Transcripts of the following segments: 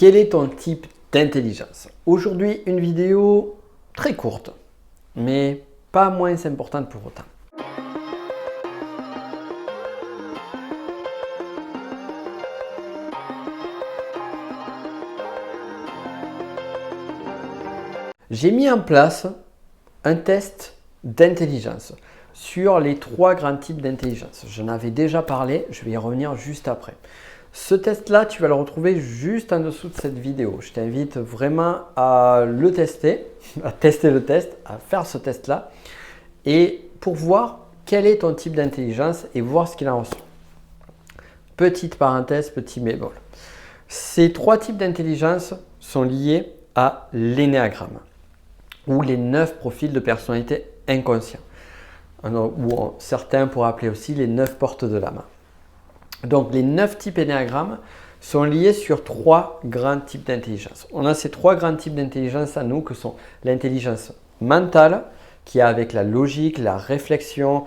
Quel est ton type d'intelligence? Aujourd'hui, une vidéo très courte, mais pas moins importante pour autant. J'ai mis en place un test d'intelligence sur les trois grands types d'intelligence. J'en avais déjà parlé, je vais y revenir juste après. Ce test-là, tu vas le retrouver juste en dessous de cette vidéo. Je t'invite vraiment à le tester, à tester le test, à faire ce test-là et pour voir quel est ton type d'intelligence et voir ce qu'il en ressort. Petite parenthèse, petit bémol. Ces trois types d'intelligence sont liés à l'énéagramme ou les 9 profils de personnalité inconscients, ou certains pourraient appeler aussi les 9 portes de l'âme. Donc les 9 types énéagrammes sont liés sur 3 grands types d'intelligence. On a ces 3 grands types d'intelligence à nous que sont l'intelligence mentale, qui a avec la logique, la réflexion,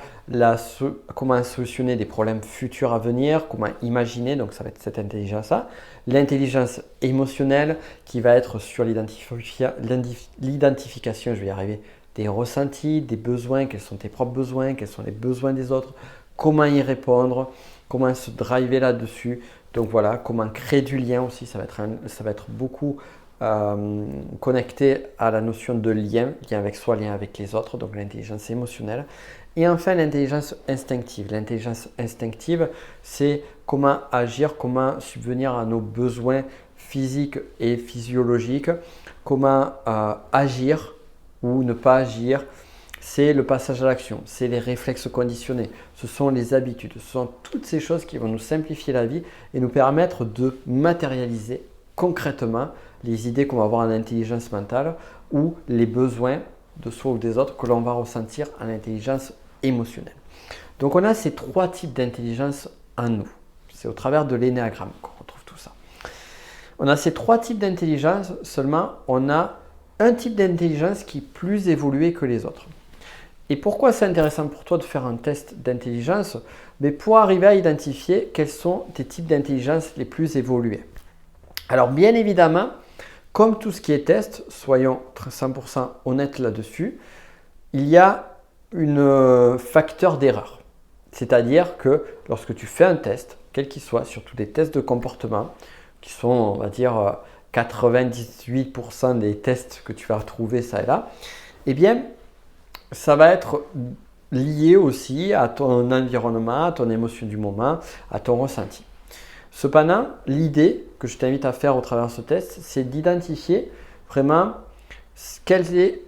comment solutionner des problèmes futurs à venir, comment imaginer, donc ça va être cette intelligence-là. L'intelligence émotionnelle qui va être sur l'identification, je vais y arriver, des ressentis, des besoins, quels sont tes propres besoins, quels sont les besoins des autres, comment y répondre, comment se driver là-dessus. Donc voilà, comment créer du lien aussi, ça va être beaucoup connecté à la notion de lien avec soi, lien avec les autres, donc l'intelligence émotionnelle. Et enfin, l'intelligence instinctive. L'intelligence instinctive, c'est comment agir, comment subvenir à nos besoins physiques et physiologiques, comment agir ou ne pas agir. C'est le passage à l'action, c'est les réflexes conditionnés, ce sont les habitudes, ce sont toutes ces choses qui vont nous simplifier la vie et nous permettre de matérialiser concrètement les idées qu'on va avoir en intelligence mentale ou les besoins de soi ou des autres que l'on va ressentir en intelligence émotionnelle. Donc on a ces 3 types d'intelligence en nous. C'est au travers de l'énéagramme qu'on retrouve tout ça. On a ces 3 types d'intelligence, seulement on a un type d'intelligence qui est plus évolué que les autres. Et pourquoi c'est intéressant pour toi de faire un test d'intelligence? Mais pour arriver à identifier quels sont tes types d'intelligence les plus évolués. Alors bien évidemment, comme tout ce qui est test, soyons 100% honnêtes là-dessus, il y a un facteur d'erreur. C'est-à-dire que lorsque tu fais un test, quel qu'il soit, surtout des tests de comportement, qui sont, on va dire, 98% des tests que tu vas retrouver ça et là, eh bien, ça va être lié aussi à ton environnement, à ton émotion du moment, à ton ressenti. Cependant, l'idée que je t'invite à faire au travers de ce test, c'est d'identifier vraiment quel est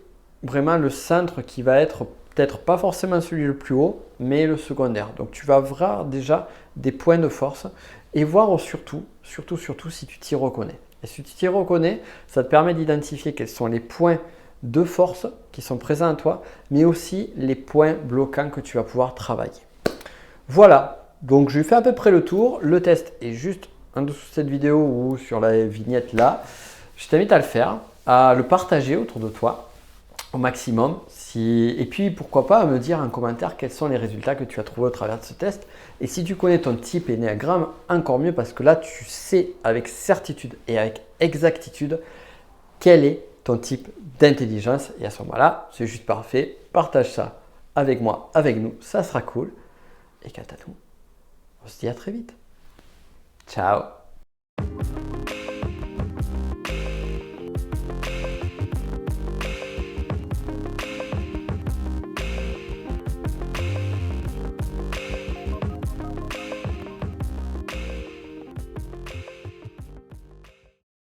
vraiment le centre qui va être peut-être pas forcément celui le plus haut, mais le secondaire. Donc tu vas voir déjà des points de force et voir surtout si tu t'y reconnais. Et si tu t'y reconnais, ça te permet d'identifier quels sont les points de force qui sont présents en toi, mais aussi les points bloquants que tu vas pouvoir travailler. Voilà, donc je fais à peu près le tour. Le test est juste en dessous de cette vidéo ou sur la vignette là. Je t'invite à le faire, à le partager autour de toi au maximum. Et puis pourquoi pas à me dire en commentaire quels sont les résultats que tu as trouvés au travers de ce test. Et si tu connais ton type énéagramme, encore mieux parce que là tu sais avec certitude et avec exactitude quel est ton type d'intelligence. Et à ce moment-là, c'est juste parfait. Partage ça avec moi, avec nous, ça sera cool. Et quant à nous, on se dit à très vite. Ciao.